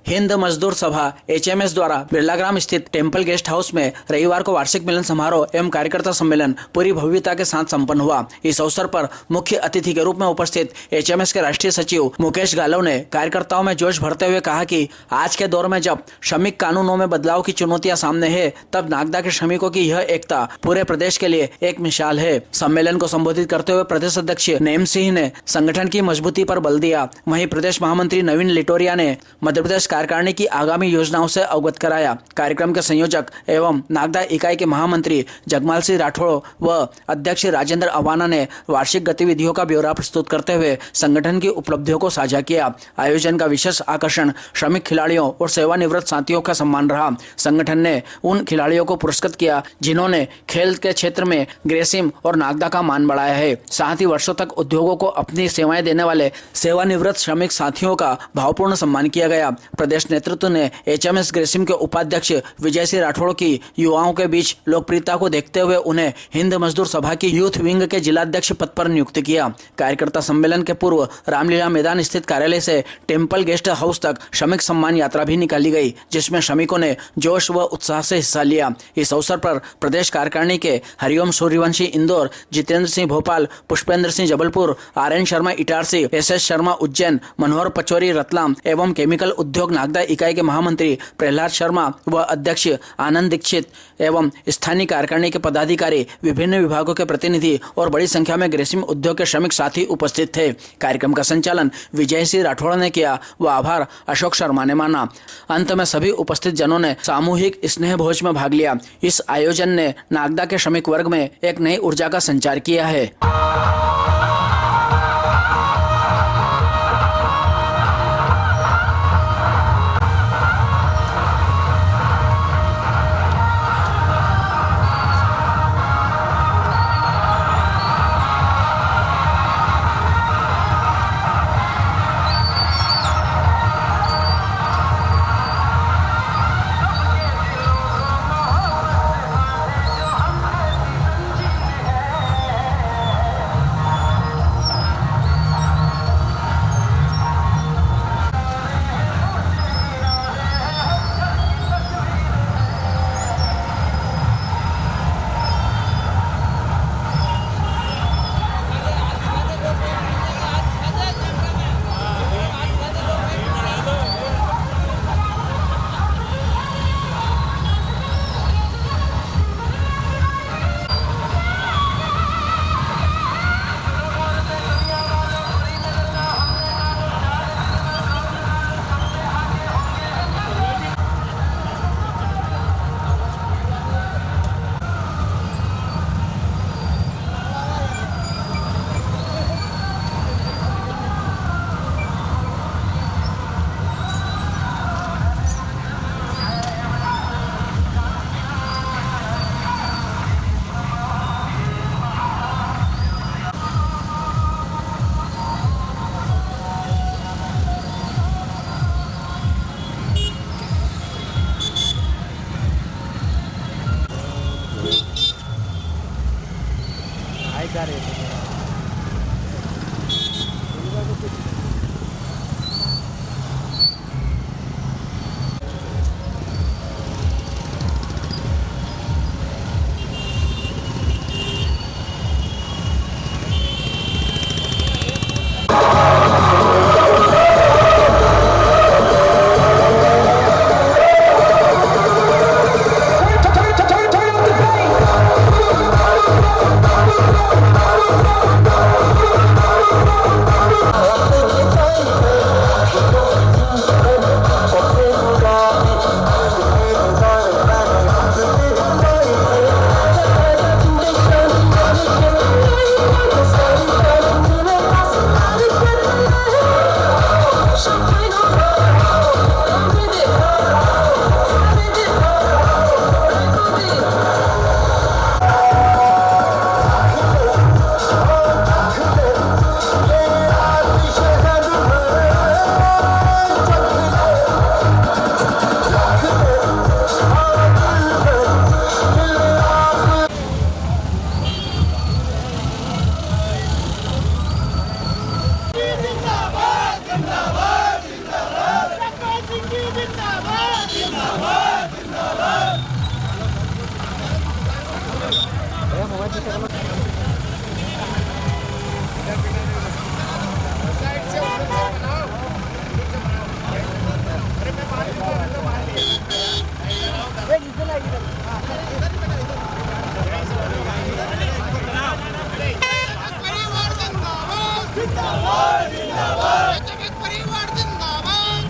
हिंद मजदूर सभा HMS द्वारा बिरलाग्राम स्थित टेम्पल गेस्ट हाउस में रविवार को वार्षिक मिलन समारोह एवं कार्यकर्ता सम्मेलन पूरी भव्यता के साथ संपन्न हुआ। इस अवसर पर मुख्य अतिथि के रूप में उपस्थित HMS के राष्ट्रीय सचिव मुकेश गालव ने कार्यकर्ताओं में जोश भरते हुए कहा कि आज के दौर में जब श्रमिक कानूनों में बदलाव की चुनौतियां सामने है, तब नागदा के श्रमिकों की यह एकता पूरे प्रदेश के लिए एक मिसाल है। सम्मेलन को संबोधित करते हुए प्रदेश अध्यक्ष नेम सिंह ने संगठन की मजबूती पर बल दिया। वहीं प्रदेश महामंत्री नवीन लिटोरिया ने मध्य प्रदेश कार्यकारिणी की आगामी योजनाओं से अवगत कराया। कार्यक्रम के संयोजक एवं नागदा इकाई के महामंत्री जगमाल सिंह राठौड़ व अध्यक्ष राजेंद्र अवाना ने वार्षिक गतिविधियों का ब्यौरा प्रस्तुत करते हुए संगठन की उपलब्धियों को साझा किया। आयोजन का विशेष आकर्षण श्रमिक खिलाड़ियों और सेवानिवृत्त साथियों का सम्मान रहा। संगठन ने उन खिलाड़ियों को पुरस्कृत किया जिन्होंने खेल के क्षेत्र में ग्रेसिम और नागदा का मान बढ़ाया है। साथ ही वर्षों तक उद्योगों को अपनी सेवाएं देने वाले सेवानिवृत्त श्रमिक साथियों का भावपूर्ण सम्मान किया गया। प्रदेश नेतृत्व ने HMS ग्रेसिम के उपाध्यक्ष विजय सिंह राठौड़ की युवाओं के बीच लोकप्रियता को देखते हुए उन्हें हिंद मजदूर सभा की यूथ विंग के जिलाध्यक्ष पद पर नियुक्त किया। कार्यकर्ता सम्मेलन के पूर्व रामलीला मैदान स्थित कार्यालय से टेम्पल गेस्ट हाउस तक श्रमिक सम्मान यात्रा भी निकाली गई, जिसमें श्रमिकों ने जोश व उत्साह से हिस्सा लिया। इस अवसर पर प्रदेश कार्यकारिणी के हरिओम सूर्यवंशी इंदौर, जितेंद्र सिंह भोपाल, पुष्पेंद्र सिंह जबलपुर, RN शर्मा इटारसी, SS शर्मा उज्जैन, मनोहर पचौरी रतलाम एवं केमिकल उद्योग नागदा इकाई के महामंत्री प्रहलाद शर्मा व अध्यक्ष आनंद दीक्षित एवं स्थानीय कार्यकारिणी के पदाधिकारी, विभिन्न विभागों के प्रतिनिधि और बड़ी संख्या में ग्रेसिम उद्योग के श्रमिक साथी उपस्थित थे। कार्यक्रम का संचालन विजय सिंह राठौड़ ने किया व आभार अशोक शर्मा ने माना। अंत में सभी उपस्थित जनों ने सामूहिक स्नेह भोज में भाग लिया। इस आयोजन ने नागदा के श्रमिक वर्ग में एक नई ऊर्जा का संचार किया है।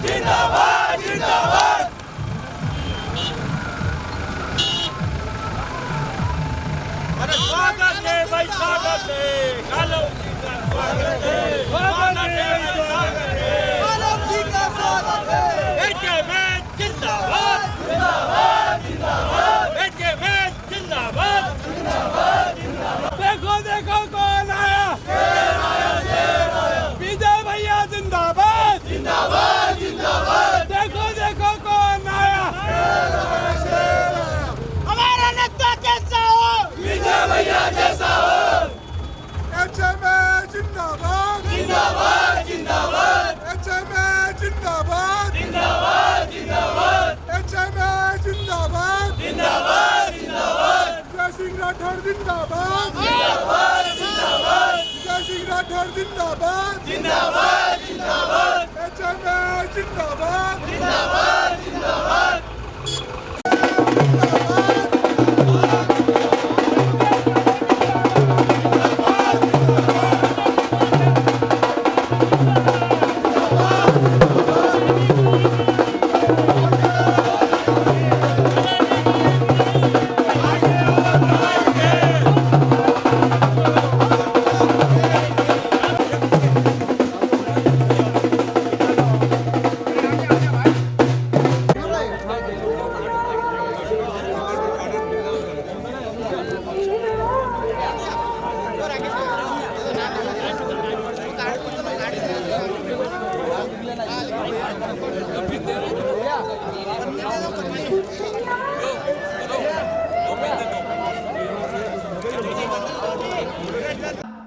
जिंदाबाद जिंदाबाद। अरे स्वागत है भाई, स्वागत है गालव जी का, स्वागत है, स्वागत है, स्वागत है गालव जी का, स्वागत है। एचएमएस जिंदाबाद जिंदाबाद जिंदाबाद, एचएमएस जिंदाबाद जिंदाबाद जिंदाबाद। देखो देखो कौन आया, शेर आया, शेर आया। विजय भैया जिंदाबाद जिंदाबाद जिंदाबाद। देखो देखो कौन आया, शेर आया, शेर आया। हमारा नेता कैसा हो, विजय भैया जैसा हो। एचएमएस जिंदाबाद जिंदाबाद जिंदाबाद, एचएमएस जिंदाबाद जिंदाबाद जिंदाबाद, एचएमएस जिंदाबाद जिंदाबाद जिंदाबाद। जय सिंह राठौर जिंदाबाद जिंदाबाद जिंदाबाद, जय सिंह राठौर जिंदाबाद जिंदाबाद जिंदाबाद, एचएमएस जिंदाबाद जिंदाबाद जिंदाबाद।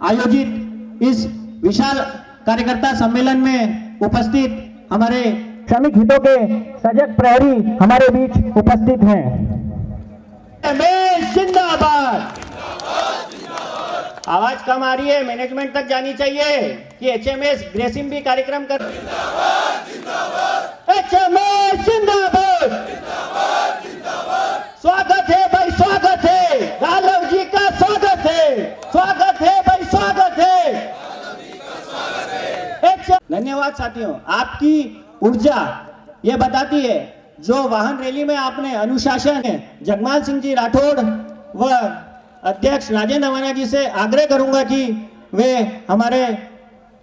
आयोजित इस विशाल कार्यकर्ता सम्मेलन में उपस्थित हमारे श्रमिक हितों के सजग प्रहरी हमारे बीच उपस्थित हैं। जिंदाबाद। आवाज कम आ रही है, मैनेजमेंट तक जानी चाहिए कि एचएमएस ग्रेसिम भी कार्यक्रम कर। एचएमएस जिंदाबाद। स्वागत है भाई, स्वागत है गालव जी का, स्वागत है, स्वागत है भाई, स्वागत है। धन्यवाद साथियों, आपकी ऊर्जा ये बताती है। जो वाहन रैली में आपने अनुशासन है, जगमाल सिंह जी राठौड़ व अध्यक्ष राजेंद्र अवाना जी से आग्रह करूंगा कि वे हमारे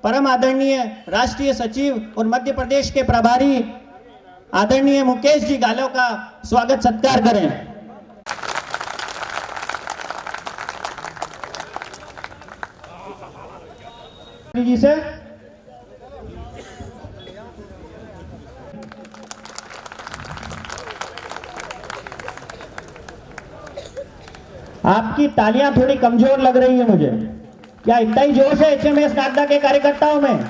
परम आदरणीय राष्ट्रीय सचिव और मध्य प्रदेश के प्रभारी आदरणीय मुकेश जी गालव का स्वागत सत्कार करें। जी से आपकी तालियां थोड़ी कमजोर लग रही है मुझे। क्या इतना ही जोश है एचएमएस नागदा के कार्यकर्ताओं में?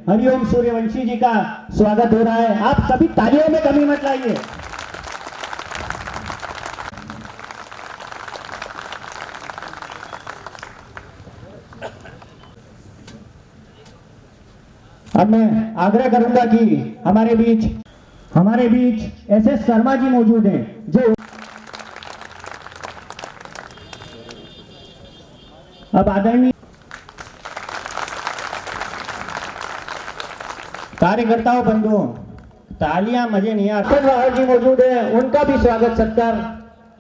हरिओम सूर्यवंशी जी का स्वागत हो रहा है। आप सभी तालियों में कमी मत लाइए। अब मैं आग्रह करूंगा कि हमारे बीच एसएस शर्मा जी मौजूद हैं, जो अब आदरणीय कार्यकर्ताओं बंधुओं, तालियां मजे नहीं आ रही जी मौजूद है, उनका भी स्वागत सत्कार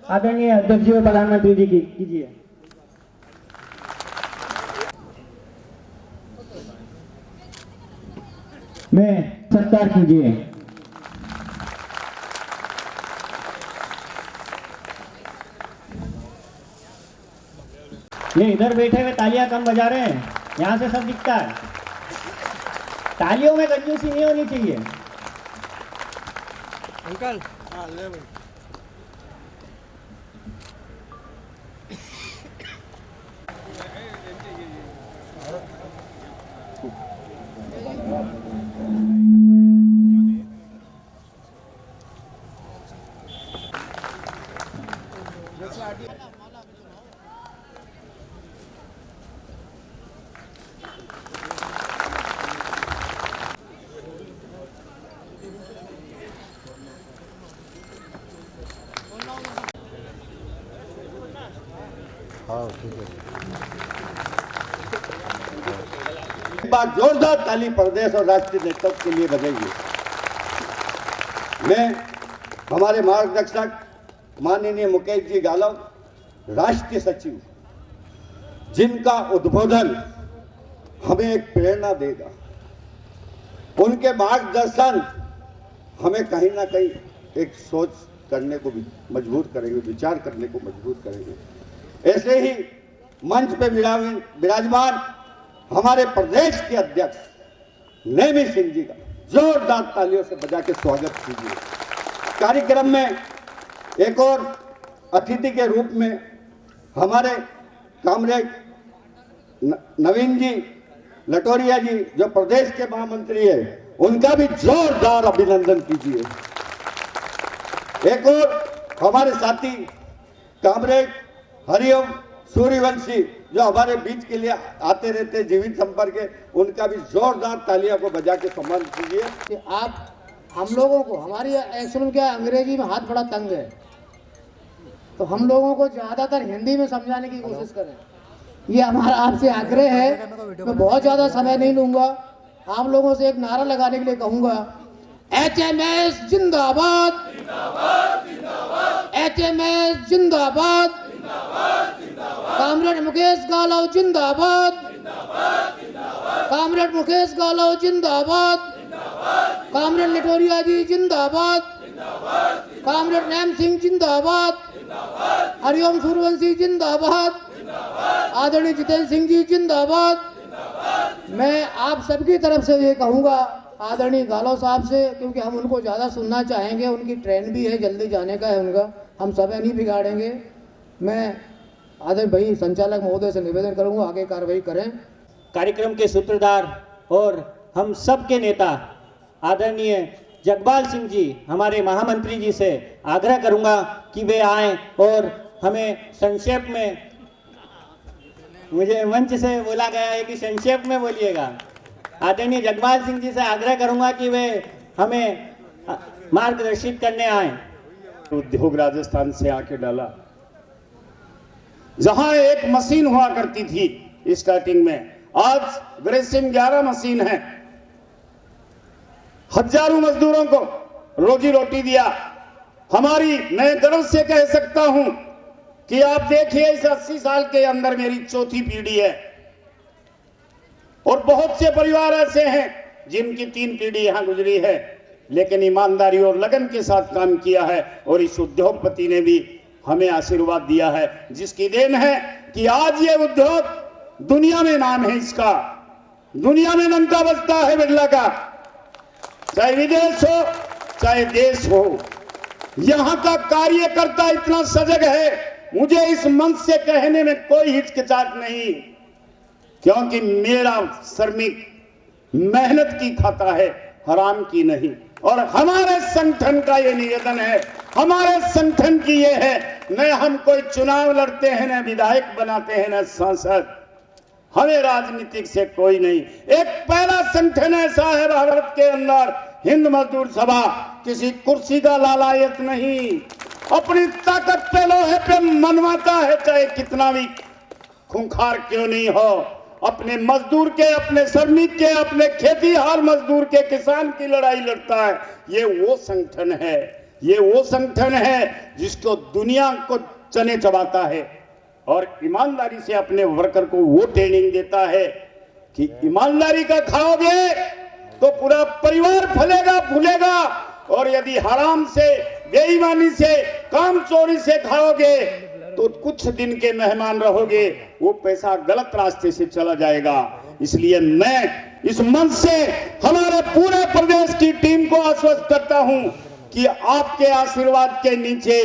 आदरणीय अध्यक्ष जी और प्रधानमंत्री जी की कीजिए। मैं सत्कार कीजिए। ये इधर बैठे हुए तालियां कम बजा रहे हैं, यहां से सब दिखता है। तालियों में कंजूसी नहीं होनी चाहिए। अंकल हाँ ले भाई। हाँ ठीक है। एक बार जोरदार ताली प्रदेश और राष्ट्रीय नेतृत्व के लिए बजाइए। मैं हमारे मार्गदर्शक माननीय मुकेश जी गालव, राष्ट्रीय सचिव, जिनका उद्बोधन हमें एक प्रेरणा देगा, उनके मार्गदर्शन हमें कहीं ना कहीं एक सोच करने को भी मजबूर करेंगे, विचार करने को मजबूर करेंगे। ऐसे ही मंच पे विराजमान हमारे प्रदेश के अध्यक्ष नेमी सिंह जी का जोरदार तालियों से बजा के स्वागत कीजिए। कार्यक्रम में एक और अतिथि के रूप में हमारे कामरेड नवीन जी लटोरिया जी, जो प्रदेश के महामंत्री है, उनका भी जोरदार अभिनंदन कीजिए। एक और हमारे साथी कामरेड हरिओम सूर्यवंशी, जो हमारे बीच के लिए आते रहते जीवित संपर्क है, उनका भी जोरदार तालियों को बजा के सम्मान कीजिए। कि आप हम लोगों को, हमारी एक्चुअल क्या अंग्रेजी में हाथ बड़ा तंग है, तो हम लोगों को ज्यादातर हिंदी में समझाने की कोशिश करें, ये हमारा आपसे आग्रह है। मैं बहुत ज्यादा समय नहीं लूंगा, आप लोगों से एक नारा लगाने के लिए कहूंगा, HMS जिंदाबाद, HMS जिंदाबाद, कामरेड मुकेश गालव जिंदाबाद, कामरेड मुकेश गालव जिंदाबाद, कामरेड लटोरिया जी जिंदाबाद, कामरेड नैम सिंह जिंदाबाद, हरिओम सूर्यवंशी जिंदाबाद, आदरणीय जितेंद्र सिंह जी जिंदाबाद। मैं आप सबकी तरफ से ये कहूँगा आदरणीय गालव साहब से, क्योंकि हम उनको ज़्यादा सुनना चाहेंगे, उनकी ट्रेन भी है, जल्दी जाने का है उनका, हम समय नहीं बिगाड़ेंगे। मैं आदरणीय भाई संचालक महोदय से निवेदन करूँगा आगे कार्रवाई करें। कार्यक्रम के सूत्रधार और हम सब के नेता आदरणीय जगपाल सिंह जी, हमारे महामंत्री जी से आग्रह करूंगा कि वे आएं और हमें संक्षेप में, मुझे मंच से बोला गया है कि संक्षेप में बोलिएगा, आदरणीय जगपाल सिंह जी से आग्रह करूंगा कि वे हमें मार्गदर्शित करने आए। उद्योग राजस्थान से आके डाला, जहां एक मशीन हुआ करती थी स्टार्टिंग में, आज ग्रेसिम 11 मशीन है, हजारों मजदूरों को रोजी रोटी दिया। हमारी, मैं गर्व से कह सकता हूं कि आप देखिए इस 80 साल के अंदर मेरी चौथी पीढ़ी है, और बहुत से परिवार ऐसे हैं जिनकी 3 पीढ़ी यहां गुजरी है, लेकिन ईमानदारी और लगन के साथ काम किया है, और इस उद्योगपति ने भी हमें आशीर्वाद दिया है, जिसकी देन है कि आज ये उद्योग दुनिया में नाम है इसका, दुनिया में डंका बजता है बिरला का, चाहे विदेश हो चाहे देश हो। यहां का कार्यकर्ता इतना सजग है, मुझे इस मंच से कहने में कोई हिचकिचाहट नहीं, क्योंकि मेरा श्रमिक मेहनत की खाता है, हराम की नहीं। और हमारे संगठन का ये निवेदन है, हमारे संगठन की ये है, न हम कोई चुनाव लड़ते हैं, न विधायक बनाते हैं, न सांसद, हमें राजनीतिक से कोई नहीं। एक पहला संगठन ऐसा है भारत के अंदर, हिंद मजदूर सभा, किसी कुर्सी का लालायत नहीं, अपनी ताकत पे लोहे पे मनवाता है, चाहे कितना भी खूंखार क्यों नहीं हो, अपने मजदूर के, अपने श्रमिक के, अपने खेती हार मजदूर के, किसान की लड़ाई लड़ता है। ये वो संगठन है, ये वो संगठन है जिसको दुनिया को चने चबाता है, और ईमानदारी से अपने वर्कर को वो ट्रेनिंग देता है कि ईमानदारी का खाओगे तो पूरा परिवार फलेगा फूलेगा, और यदि हराम से, बेईमानी से, काम चोरी से खाओगे तो कुछ दिन के मेहमान रहोगे, वो पैसा गलत रास्ते से चला जाएगा। इसलिए मैं इस मंच से हमारे पूरे प्रदेश की टीम को आश्वस्त करता हूं कि आपके आशीर्वाद के नीचे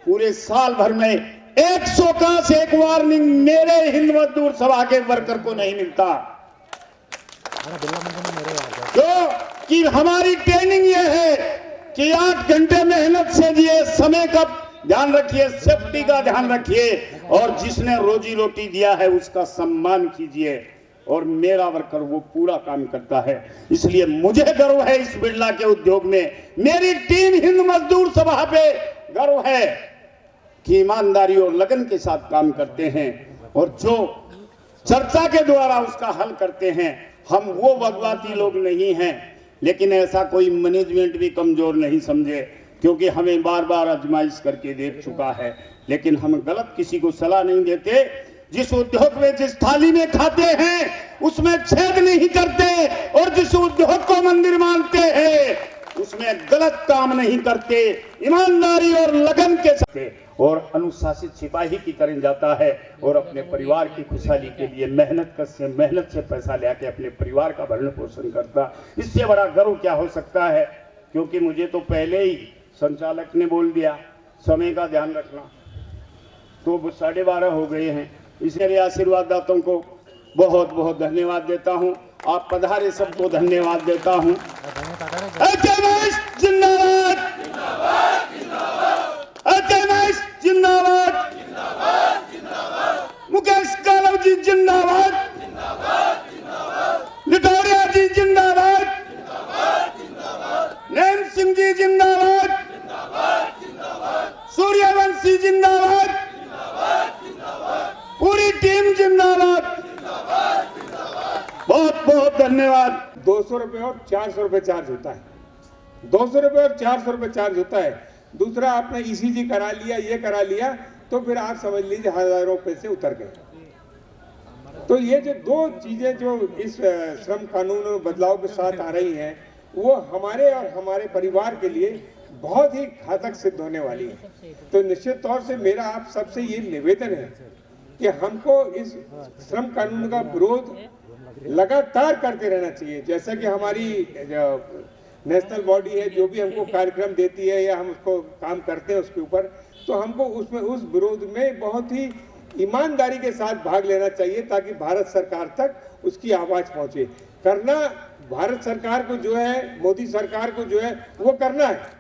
पूरे साल भर में 100 का से एक वार्निंग मेरे हिंद मजदूर सभा के वर्कर को नहीं मिलता, क्योंकि हमारी ट्रेनिंग ये है कि 8 घंटे मेहनत से दिए, समय का ध्यान रखिए, सेफ्टी का ध्यान रखिए, और जिसने रोजी रोटी दिया है उसका सम्मान कीजिए, और मेरा वर्कर वो पूरा काम करता है। इसलिए मुझे गर्व है इस बिरला के उद्योग में, मेरी टीम हिंद मजदूर सभा पे गर्व है कि ईमानदारी और लगन के साथ काम करते हैं, और जो चर्चा के द्वारा उसका हल करते हैं। हम वो भगवाती लोग नहीं हैं, लेकिन ऐसा कोई मैनेजमेंट भी कमजोर नहीं समझे, क्योंकि हमें बार बार आजमाइश करके देख चुका है। लेकिन हम गलत किसी को सलाह नहीं देते। जिस उद्योग में जिस थाली में खाते हैं उसमें छेद नहीं करते, और जिस उद्योग को मंदिर मानते हैं उसमें गलत काम नहीं करते, ईमानदारी और लगन के साथ और अनुशासित सिपाही की तरह जाता है और अपने परिवार की खुशहाली के लिए मेहनत से पैसा लेके अपने परिवार का भरण पोषण करता। इससे बड़ा गर्व क्या हो सकता है? क्योंकि मुझे तो पहले ही संचालक ने बोल दिया समय का ध्यान रखना, तो 12:30 हो गए हैं। इसलिए आशीर्वाददाताओं को बहुत बहुत धन्यवाद देता हूं। आप पधारे सबको धन्यवाद देता हूं। एचएमएस जिंदाबाद, एचएमएस जिंदाबाद, मुकेश कालव जी जिंदाबाद, लिटोरिया जी जिंदाबाद, नैम सिंह जी जिंदाबाद, सूर्यवंशी जिंदाबाद, पूरी टीम जिंदाबाद। बहुत बहुत धन्यवाद। 200 रुपये और 400 रुपये चार्ज होता है, 200 रुपये और 400 रुपये चार्ज होता है। दूसरा आपने ईसीजी करा लिया, ये करा लिया, तो फिर आप समझ लीजिए हजारों पैसे उतर गए। तो ये जो दो चीजें जो इस श्रम कानून में बदलाव के साथ आ रही हैं, वो हमारे और हमारे परिवार के लिए बहुत ही घातक सिद्ध होने वाली है। तो निश्चित तौर से मेरा आप सबसे ये निवेदन है कि हमको इस श्रम कानून का विरोध लगातार करते रहना चाहिए। जैसा कि हमारी नेशनल बॉडी है, जो भी हमको कार्यक्रम देती है या हम उसको काम करते हैं उसके ऊपर, तो हमको उसमें उस विरोध में बहुत ही ईमानदारी के साथ भाग लेना चाहिए, ताकि भारत सरकार तक उसकी आवाज पहुंचे। करना भारत सरकार को जो है, मोदी सरकार को जो है वो करना है।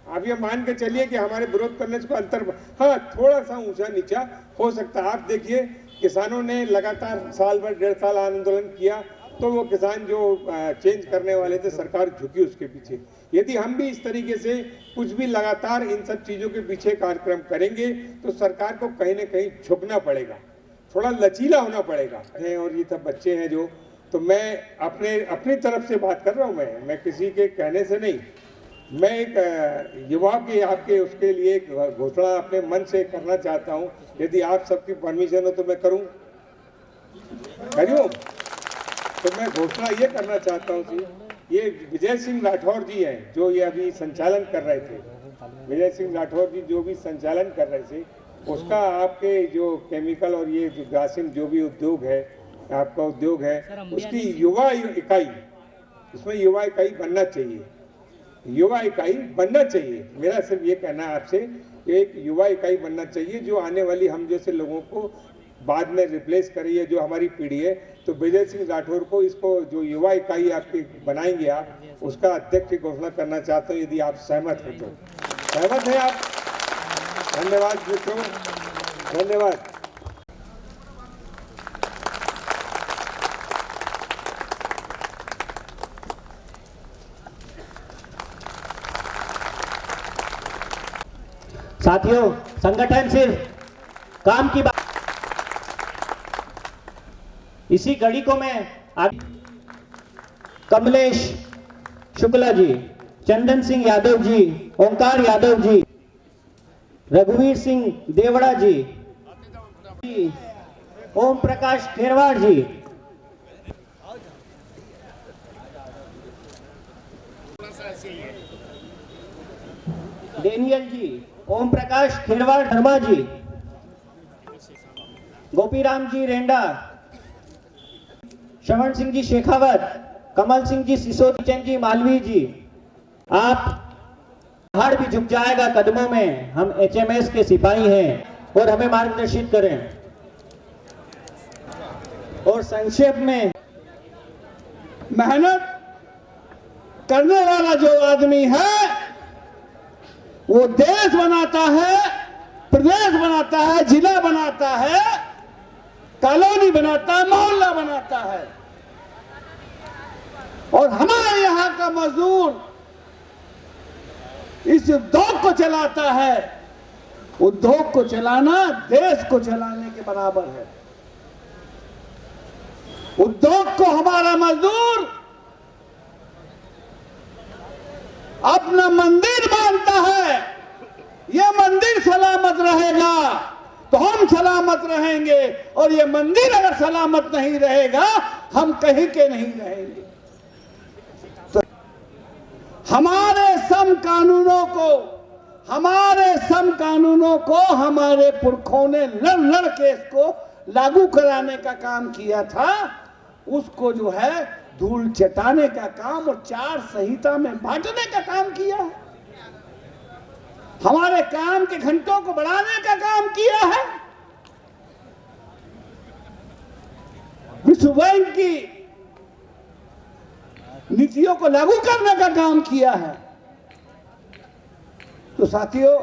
आप ये मान के चलिए कि हमारे विरोध करने को अंतर, हाँ, थोड़ा सा ऊंचा नीचा हो सकता है। आप देखिए किसानों ने लगातार साल भर 1.5 साल आंदोलन किया, तो वो किसान जो चेंज करने वाले थे, सरकार झुकी उसके पीछे। यदि हम भी इस तरीके से कुछ भी लगातार इन सब चीजों के पीछे कार्यक्रम करेंगे, तो सरकार को कहीं ना कहीं झुकना पड़ेगा, थोड़ा लचीला होना पड़ेगा। और ये सब बच्चे हैं जो, तो मैं अपनी तरफ से बात कर रहा हूँ, मैं किसी के कहने से नहीं। मैं एक युवा के आपके उसके लिए एक घोषणा अपने मन से करना चाहता हूं। यदि आप सबकी परमिशन हो तो मैं करूं, तो मैं घोषणा ये करना चाहता हूं कि ये विजय सिंह राठौर जी हैं जो ये अभी संचालन कर रहे थे, विजय सिंह राठौर जी जो भी संचालन कर रहे थे, उसका आपके जो केमिकल और ये जो ग्रासिम जो भी उद्योग है, आपका उद्योग है, उसकी युवा इकाई, उसमें युवा इकाई बनना चाहिए, युवा इकाई बनना चाहिए। मेरा सिर्फ ये कहना है आपसे, एक युवा इकाई बनना चाहिए जो आने वाली हम जैसे लोगों को बाद में रिप्लेस करी है, जो हमारी पीढ़ी है। तो विजय सिंह राठौर को इसको जो युवा इकाई आपकी बनाएंगे आप, उसका अध्यक्ष की घोषणा करना चाहते हो, यदि आप सहमत हैं तो। सहमत हैं आप? धन्यवाद मित्रों, धन्यवाद। साथियों, संगठन सिर्फ काम की बात, इसी कड़ी को मैं कमलेश शुक्ला जी, चंदन सिंह यादव जी, ओंकार यादव जी, रघुवीर सिंह देवड़ा जी, ओम प्रकाश खेरवाड़ जी, डेनियल जी, ओम प्रकाश खेरवाड़ धर्मा जी, गोपीराम जी रेंडा, श्रवण सिंह जी शेखावत, कमल सिंह जी सिसोदी, चंद जी मालवी जी, आप पहाड़ भी झुक जाएगा कदमों में। हम एचएमएस के सिपाही हैं और हमें मार्गदर्शित करें। और संक्षेप में, मेहनत करने वाला जो आदमी है वो देश बनाता है, प्रदेश बनाता है, जिला बनाता है, कॉलोनी बनाता है, मोहल्ला बनाता है। और हमारे यहाँ का मजदूर इस उद्योग को चलाता है। उद्योग को चलाना देश को चलाने के बराबर है। उद्योग को हमारा मजदूर अपना मंदिर मानता है। यह मंदिर सलामत रहेगा तो हम सलामत रहेंगे, और ये मंदिर अगर सलामत नहीं रहेगा हम कहीं के नहीं रहेंगे। तो हमारे सम कानूनों को हमारे पुरखों ने लड़ के इसको लागू कराने का काम किया था, उसको जो है धूल चटाने का काम और चार संहिता में बांटने का काम किया है। हमारे काम के घंटों को बढ़ाने का काम किया है। विश्व बैंक की नीतियों को लागू करने का काम किया है। तो साथियों,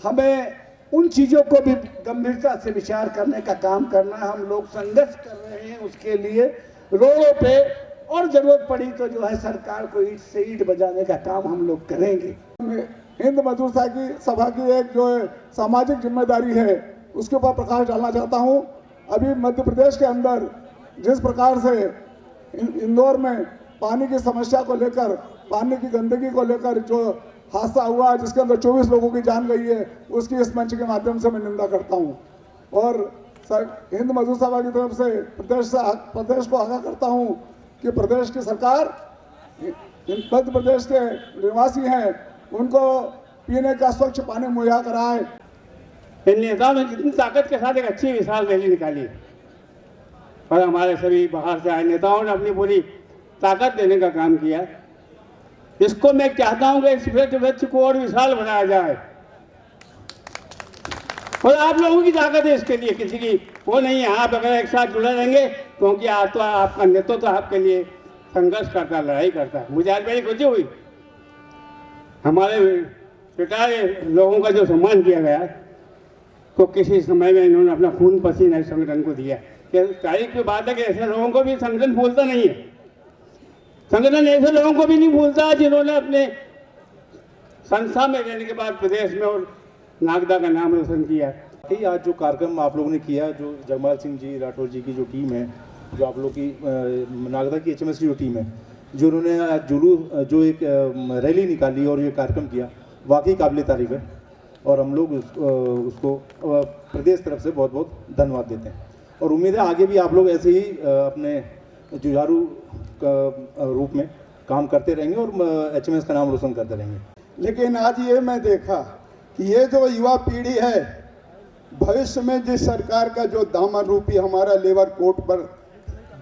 हमें उन चीजों को भी गंभीरता से विचार करने का काम करना है। हम लोग संघर्ष कर रहे हैं उसके लिए रोडों पे, और जरूरत पड़ी तो जो है सरकार को ईंट से ईंट बजाने का काम हम लोग करेंगे। हिंद मजदूर सभा की एक जो है सामाजिक जिम्मेदारी है, उसके ऊपर प्रकाश डालना चाहता हूं। अभी मध्य प्रदेश के अंदर जिस प्रकार से इंदौर में पानी की समस्या को लेकर, पानी की गंदगी को लेकर जो हादसा हुआ जिसके अंदर 24 लोगों की जान गई है, उसकी इस मंच के माध्यम से मैं निंदा करता हूं। और हिंद मजदूर सभा की तरफ से प्रदेश को आगाह करता हूं कि प्रदेश की सरकार, मध्य प्रदेश के निवासी हैं, उनको पीने का स्वच्छ पानी मुहैया कराए। इन नेताओं ने जितनी ताकत के साथ एक अच्छी विशाल रैली निकाली, और हमारे सभी बाहर से आए नेताओं ने अपनी पूरी ताकत देने का काम किया। इसको मैं चाहता हूं कि इस वृक्ष को और विशाल बनाया जाए, और आप लोगों की ताकत है इसके लिए, किसी की वो नहीं है। आप अगर एक साथ जुड़े रहेंगे, क्योंकि आप तो आपका नेतृत्व तो आपके लिए संघर्ष करता है, लड़ाई करता है। मुझे आज बड़ी खुशी हुई, हमारे रिटायर्ड लोगों का जो सम्मान किया गया, तो किसी समय में इन्होंने अपना खून पसीना इस संगठन को दिया। तारीख की बात है कि ऐसे लोगों को भी संगठन भूलता नहीं है। संगठन ऐसे लोगों को भी नहीं भूलता जिन्होंने अपने संस्था में रहने के बाद प्रदेश में और नागदा का नाम रोशन किया। आज जो कार्यक्रम आप लोगों ने किया, जो जगमाल सिंह जी राठौर जी की जो टीम है, जो आप लोग की नागदा की HMS की जो टीम है, जो उन्होंने आज जो एक रैली निकाली और ये कार्यक्रम किया, वाकई काबिल तारीफ है। और हम लोग उसको प्रदेश तरफ से बहुत बहुत धन्यवाद देते हैं, और उम्मीद है आगे भी आप लोग ऐसे ही अपने जुझारू रूप में काम करते रहेंगे और HMS का नाम रोशन करते रहेंगे। लेकिन आज ये मैं देखा कि ये जो युवा पीढ़ी है, भविष्य में जिस सरकार का जो दामन रूपी हमारा लेबर कोर्ट पर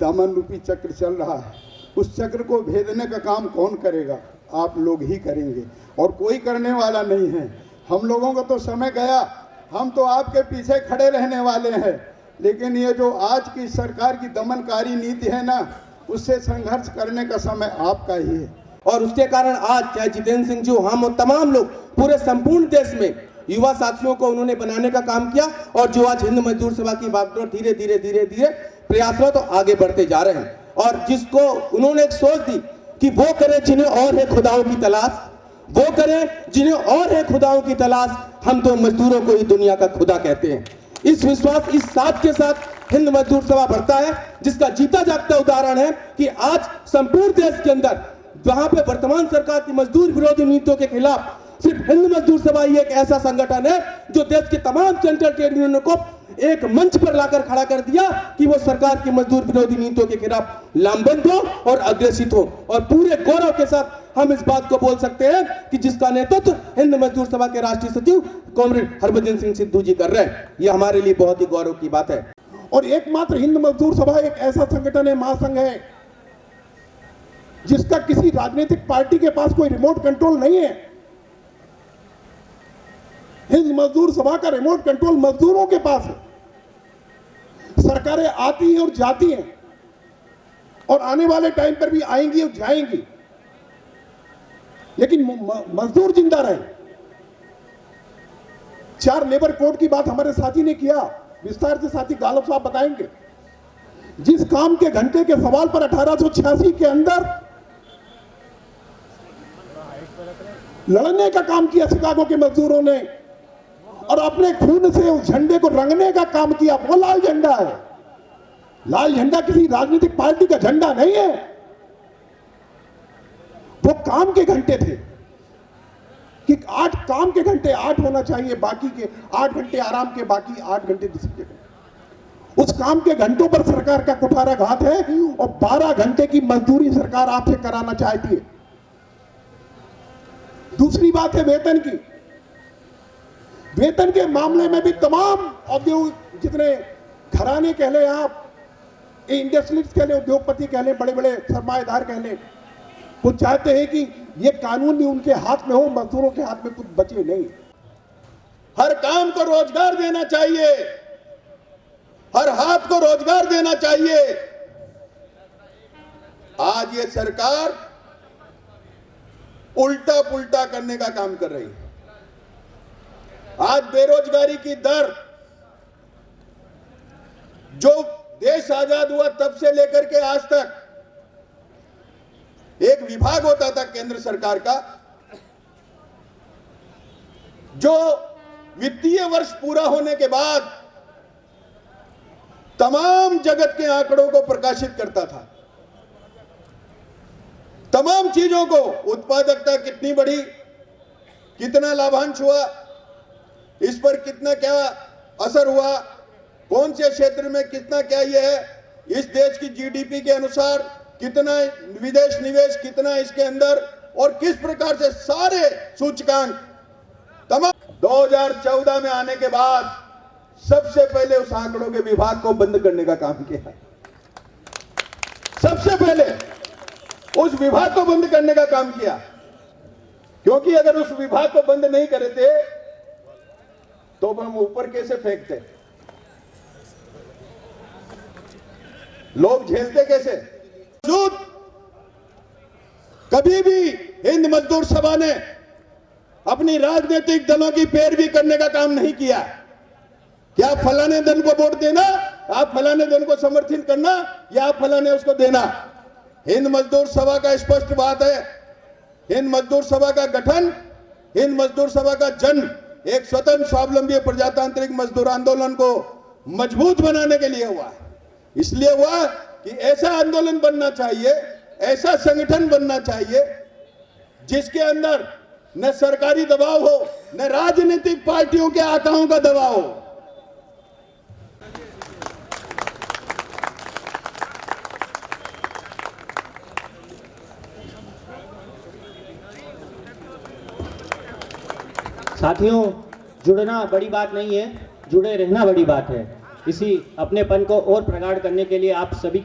दामन रूपी चक्र चल रहा है, उस चक्र को भेदने का काम कौन करेगा? आप लोग ही करेंगे, और कोई करने वाला नहीं है। हम लोगों को तो समय गया, हम तो आपके पीछे खड़े रहने वाले हैं, लेकिन ये जो आज की सरकार की दमनकारी नीति है ना, उससे संघर्ष करने का समय आपका ही है। और उसके कारण आज चाहे जितेंद्र सिंह जी, हम और तमाम लोग पूरे संपूर्ण देश में युवा साथियों को उन्होंने बनाने का काम किया, और जो आज हिंद मजदूर सभा की बागडोर धीरे धीरे प्रयासरत तो आगे बढ़ते जा रहे हैं। और जिसको उन्होंने एक सोच दी कि वो करें जिन्हें और है खुदाओं की तलाश, वो करें जिन्हें और है खुदाओं की तलाश, हम तो मजदूरों को ही दुनिया का खुदा कहते हैं। इस विश्वास, इस साथ के साथ हिंद मजदूर सभा बढ़ता है, जिसका जीता जागता उदाहरण है कि आज संपूर्ण देश के अंदर जहां पे वर्तमान सरकार की मजदूर विरोधी नीतियों के खिलाफ सिर्फ हिंद मजदूर सभा ही एक ऐसा संगठन है जो देश के तमाम सेंट्रल ट्रेड यूनियनों को एक मंच पर लाकर खड़ा कर दिया कि वो सरकार की मजदूर विरोधी नीतियों के खिलाफ लामबंद हो और अग्रेसित हो। और पूरे गौरव के साथ हम इस बात को बोल सकते हैं कि जिसका नेतृत्व हिंद मजदूर सभा के राष्ट्रीय सचिव कॉमरेड हरभजन सिंह सिद्धू जी कर रहे हैं, ये हमारे लिए बहुत ही गौरव की बात है। और एकमात्र हिंद मजदूर सभा एक ऐसा संगठन है, महासंघ है, जिसका किसी राजनीतिक पार्टी के पास कोई रिमोट कंट्रोल नहीं है। हिंद मजदूर सभा का रिमोट कंट्रोल मजदूरों के पास है। सरकारें आती हैं और जाती हैं, और आने वाले टाइम पर भी आएंगी और जाएंगी, लेकिन मजदूर जिंदा रहे। 4 लेबर कोड की बात हमारे साथी ने किया, विस्तार से साथी गालब साहब बताएंगे। जिस काम के घंटे के सवाल पर 1886 के अंदर लड़ने का काम किया शिकागो के मजदूरों ने, और अपने खून से उस झंडे को रंगने का काम किया, वो लाल झंडा है। लाल झंडा किसी राजनीतिक पार्टी का झंडा नहीं है, वो काम के घंटे थे कि 8 काम के घंटे 8 होना चाहिए, बाकी के 8 घंटे आराम के, बाकी 8 घंटे दूसरी जगह। उस काम के घंटों पर सरकार का कुठाराघात है और 12 घंटे की मजदूरी सरकार आपसे कराना चाहती है। दूसरी बात है वेतन की। वेतन के मामले में भी तमाम औद्योगिक जितने घराने कह लें आप, इंडस्ट्रियलिस्ट कह लें, उद्योगपति कह लें, बड़े बड़े सरमाएदार कह लें, वो चाहते हैं कि ये कानून भी उनके हाथ में हो, मजदूरों के हाथ में कुछ बचे नहीं। हर काम को रोजगार देना चाहिए, हर हाथ को रोजगार देना चाहिए। आज ये सरकार उल्टा पुल्टा करने का काम कर रही है। आज बेरोजगारी की दर, जो देश आजाद हुआ तब से लेकर के आज तक एक विभाग होता था केंद्र सरकार का, जो वित्तीय वर्ष पूरा होने के बाद तमाम जगत के आंकड़ों को प्रकाशित करता था, तमाम चीजों को, उत्पादकता कितनी बढ़ी, कितना लाभांश हुआ, इस पर कितना क्या असर हुआ, कौन से क्षेत्र में कितना क्या ये है, इस देश की जीडीपी के अनुसार कितना विदेश निवेश, कितना इसके अंदर, और किस प्रकार से सारे सूचकांक तमाम 2014 में आने के बाद सबसे पहले उस आंकड़ों के विभाग को बंद करने का काम किया। सबसे पहले उस विभाग को बंद करने का काम किया, क्योंकि अगर उस विभाग को बंद नहीं करते तो हम ऊपर कैसे फेंकते, लोग झेलते कैसे। कभी भी हिंद मजदूर सभा ने अपनी राजनीतिक दलों की पैरवी करने का काम नहीं किया कि आप फलाने दल को वोट देना, आप फलाने दल को समर्थन करना, या आप फलाने उसको देना। हिंद मजदूर सभा का स्पष्ट बात है, हिंद मजदूर सभा का गठन, हिंद मजदूर सभा का जन्म एक स्वतंत्र स्वावलंबी प्रजातांत्रिक मजदूर आंदोलन को मजबूत बनाने के लिए हुआ है। इसलिए हुआ कि ऐसा आंदोलन बनना चाहिए, ऐसा संगठन बनना चाहिए जिसके अंदर न सरकारी दबाव हो, न राजनीतिक पार्टियों के आकाओं का दबाव हो। साथियों, जुड़ना बड़ी बात नहीं है, जुड़े रहना बड़ी बात है। इसी अपनेपन को और प्रगाढ़ करने के लिए आप सभी